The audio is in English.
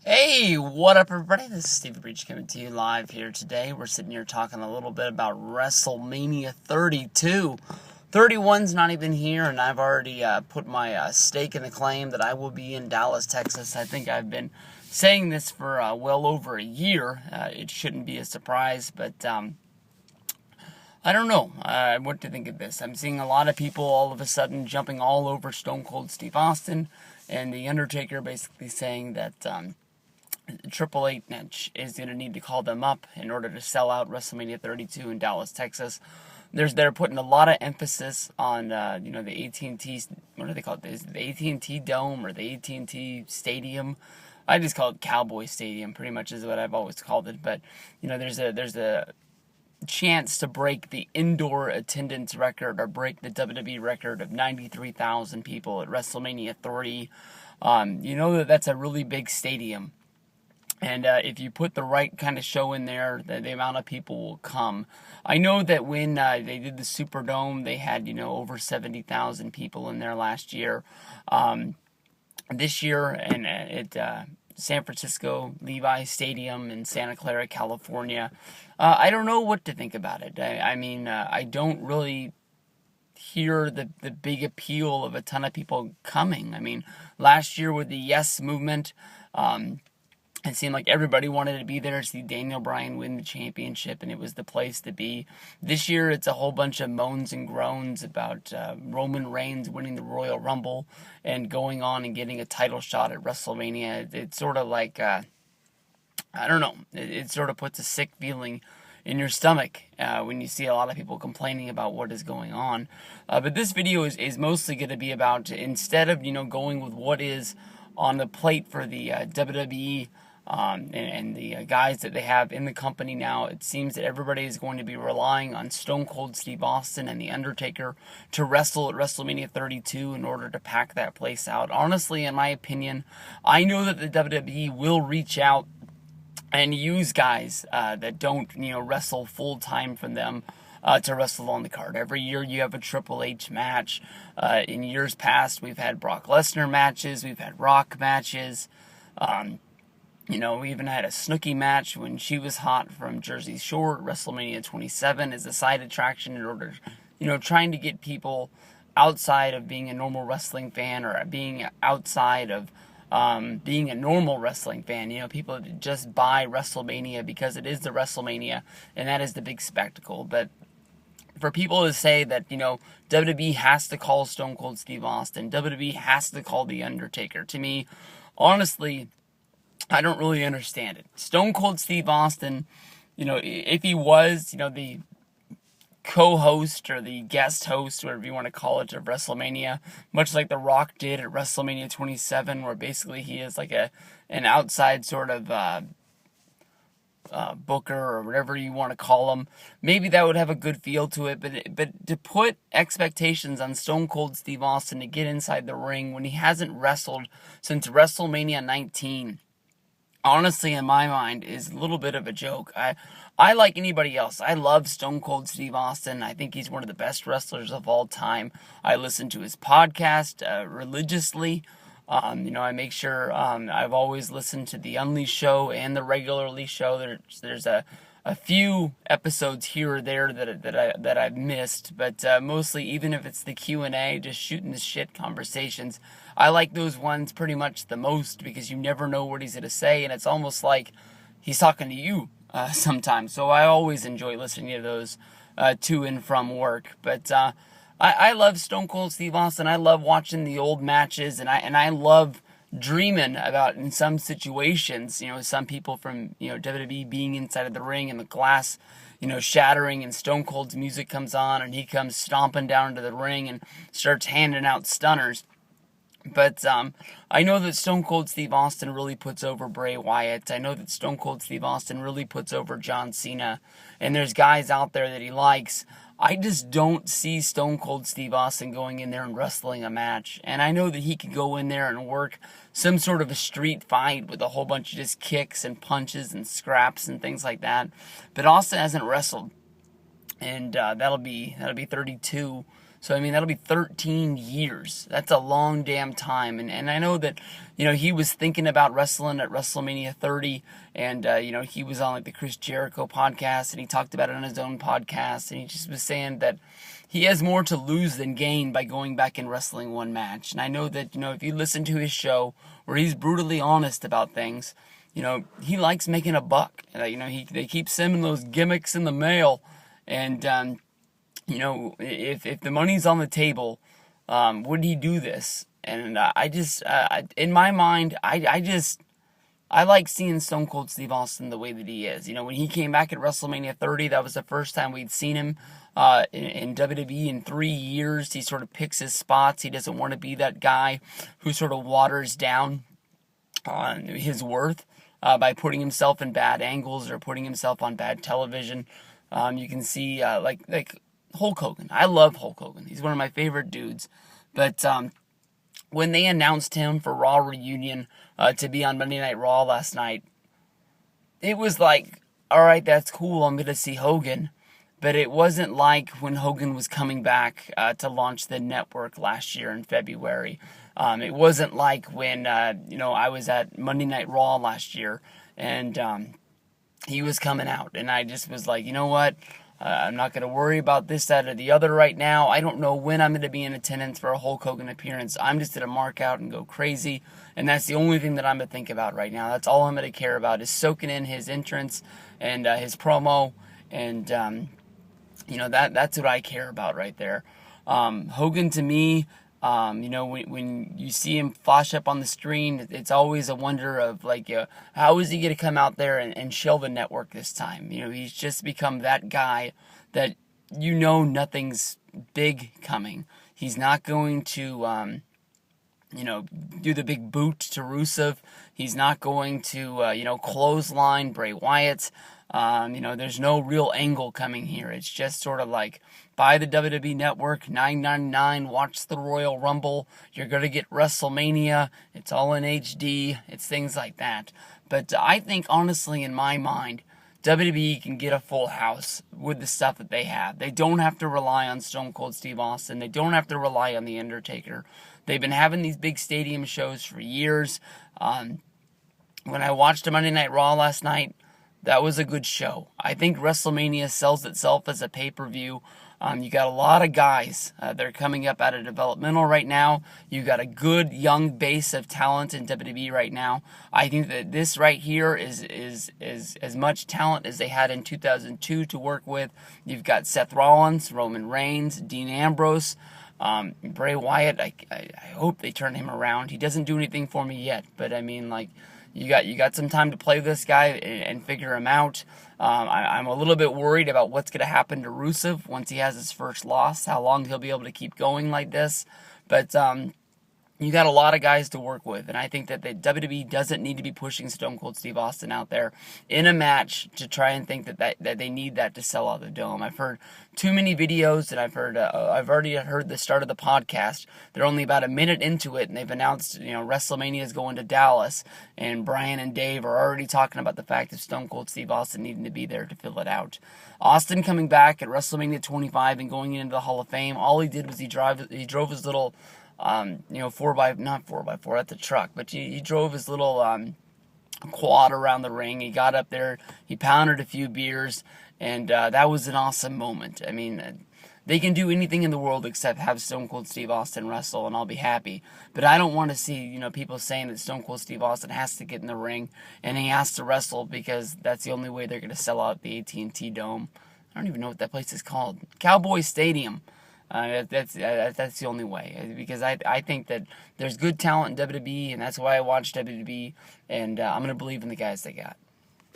Hey, what up, everybody? This is Steve Breach coming to you live here today. We're sitting here talking a little bit about Wrestlemania 32. 31's not even here, and I've already put my stake in the claim that I will be in Dallas, Texas. I think I've been saying this for well over a year. It shouldn't be a surprise, but I don't know what to think of this. I'm seeing a lot of people all of a sudden jumping all over Stone Cold Steve Austin, and The Undertaker basically saying that Triple H is going to need to call them up in order to sell out WrestleMania 32 in Dallas, Texas. They're putting a lot of emphasis on the AT&T, what do they call it? Is it the AT&T Dome or the AT&T Stadium? I just call it Cowboy Stadium, pretty much is what I've always called it. But there's a chance to break the indoor attendance record or break the WWE record of 93,000 people at WrestleMania 30. That's a really big stadium. And if you put the right kind of show in there, the amount of people will come. I know that when they did the Superdome, they had, over 70,000 people in there last year. This year, and at San Francisco Levi Stadium in Santa Clara, California, I don't know what to think about it. I don't really hear the big appeal of a ton of people coming. Last year with the Yes movement, it seemed like everybody wanted to be there to see Daniel Bryan win the championship, and it was the place to be. This year, it's a whole bunch of moans and groans about Roman Reigns winning the Royal Rumble and going on and getting a title shot at WrestleMania. It's sort of like, I don't know, it sort of puts a sick feeling in your stomach when you see a lot of people complaining about what is going on. But this video is mostly going to be about, instead of, going with what is on the plate for the WWE, and the guys that they have in the company now, it seems that everybody is going to be relying on Stone Cold Steve Austin and The Undertaker to wrestle at WrestleMania 32 in order to pack that place out. Honestly, in my opinion, I know that the WWE will reach out and use guys that don't, wrestle full-time for them to wrestle on the card. Every year you have a Triple H match. In years past, we've had Brock Lesnar matches. We've had Rock matches. We even had a Snooki match when she was hot from Jersey Shore. WrestleMania 27 is a side attraction in order, trying to get people outside of being a normal wrestling fan or being outside of being a normal wrestling fan. People just buy WrestleMania because it is the WrestleMania, and that is the big spectacle. But for people to say that, WWE has to call Stone Cold Steve Austin, WWE has to call The Undertaker, to me, honestly, I don't really understand it. Stone Cold Steve Austin, if he was, the co-host or the guest host, whatever you want to call it, of WrestleMania, much like The Rock did at WrestleMania 27, where basically he is like an outside sort of booker or whatever you want to call him, maybe that would have a good feel to it. But to put expectations on Stone Cold Steve Austin to get inside the ring when he hasn't wrestled since WrestleMania 19, honestly, in my mind, is a little bit of a joke. I like anybody else. I love Stone Cold Steve Austin. I think he's one of the best wrestlers of all time. I listen to his podcast religiously. I make sure I've always listened to the Unleashed show and the regularly show. There's a few episodes here or there that I've missed, but mostly, even if it's the Q&A, just shooting the shit conversations, I like those ones pretty much the most because you never know what he's going to say, and it's almost like he's talking to you sometimes. So I always enjoy listening to those to and from work. But I love Stone Cold Steve Austin. I love watching the old matches, and I love dreaming about, in some situations, some people from, WWE being inside of the ring and the glass, shattering, and Stone Cold's music comes on and he comes stomping down into the ring and starts handing out stunners. But I know that Stone Cold Steve Austin really puts over Bray Wyatt. I know that Stone Cold Steve Austin really puts over John Cena. And there's guys out there that he likes. I just don't see Stone Cold Steve Austin going in there and wrestling a match. And I know that he could go in there and work some sort of a street fight with a whole bunch of just kicks and punches and scraps and things like that. But Austin hasn't wrestled. And that'll be 32. So, I mean, that'll be 13 years. That's a long damn time. And I know that, he was thinking about wrestling at WrestleMania 30. And, he was on, like, the Chris Jericho podcast. And he talked about it on his own podcast. And he just was saying that he has more to lose than gain by going back and wrestling one match. And I know that, if you listen to his show where he's brutally honest about things, he likes making a buck. They keep sending those gimmicks in the mail. And, if the money's on the table, would he do this? And in my mind, I like seeing Stone Cold Steve Austin the way that he is. When he came back at WrestleMania 30, that was the first time we'd seen him in WWE in 3 years. He sort of picks his spots. He doesn't want to be that guy who sort of waters down his worth by putting himself in bad angles or putting himself on bad television. You can see like Hulk Hogan. I love Hulk Hogan. He's one of my favorite dudes. But when they announced him for Raw Reunion to be on Monday Night Raw last night, it was like, all right, that's cool. I'm going to see Hogan. But it wasn't like when Hogan was coming back to launch the network last year in February. It wasn't like when, I was at Monday Night Raw last year and he was coming out. And I just was like, you know what? I'm not going to worry about this, that, or the other right now. I don't know when I'm going to be in attendance for a Hulk Hogan appearance. I'm just going to mark out and go crazy. And that's the only thing that I'm going to think about right now. That's all I'm going to care about is soaking in his entrance and his promo. And, that's what I care about right there. Hogan, to me, when you see him flash up on the screen, it's always a wonder of, how is he going to come out there and shell the network this time? He's just become that guy that nothing's big coming. He's not going to, do the big boot to Rusev. He's not going to, clothesline Bray Wyatt. There's no real angle coming here. It's just sort of like, buy the WWE Network, $9.99, watch the Royal Rumble, you're going to get WrestleMania, it's all in HD, it's things like that. But I think, honestly, in my mind, WWE can get a full house with the stuff that they have. They don't have to rely on Stone Cold Steve Austin. They don't have to rely on The Undertaker. They've been having these big stadium shows for years. When I watched a Monday Night Raw last night, that was a good show. I think WrestleMania sells itself as a pay-per-view. You got a lot of guys that are coming up out of developmental right now. You got a good young base of talent in WWE right now. I think that this right here is as much talent as they had in 2002 to work with. You've got Seth Rollins, Roman Reigns, Dean Ambrose, Bray Wyatt. I hope they turn him around. He doesn't do anything for me yet, but I mean, you got some time to play this guy and figure him out. I'm a little bit worried about what's going to happen to Rusev once he has his first loss, how long he'll be able to keep going like this. But you got a lot of guys to work with, and I think that the WWE doesn't need to be pushing Stone Cold Steve Austin out there in a match to try and think that they need that to sell out the Dome. I've heard too many videos, and I've already heard the start of the podcast. They're only about a minute into it, and they've announced, WrestleMania is going to Dallas, and Brian and Dave are already talking about the fact of Stone Cold Steve Austin needing to be there to fill it out. Austin coming back at WrestleMania 25 and going into the Hall of Fame, all he did was he drove his little 4x4, that's a truck, but he drove his little quad around the ring. He got up there, he pounded a few beers, and that was an awesome moment. I mean, they can do anything in the world except have Stone Cold Steve Austin wrestle, and I'll be happy. But I don't want to see, people saying that Stone Cold Steve Austin has to get in the ring and he has to wrestle because that's the only way they're going to sell out the AT&T Dome. I don't even know what that place is called. Cowboy Stadium. That's the only way, because I think that there's good talent in WWE, and that's why I watch WWE, and I'm going to believe in the guys they got.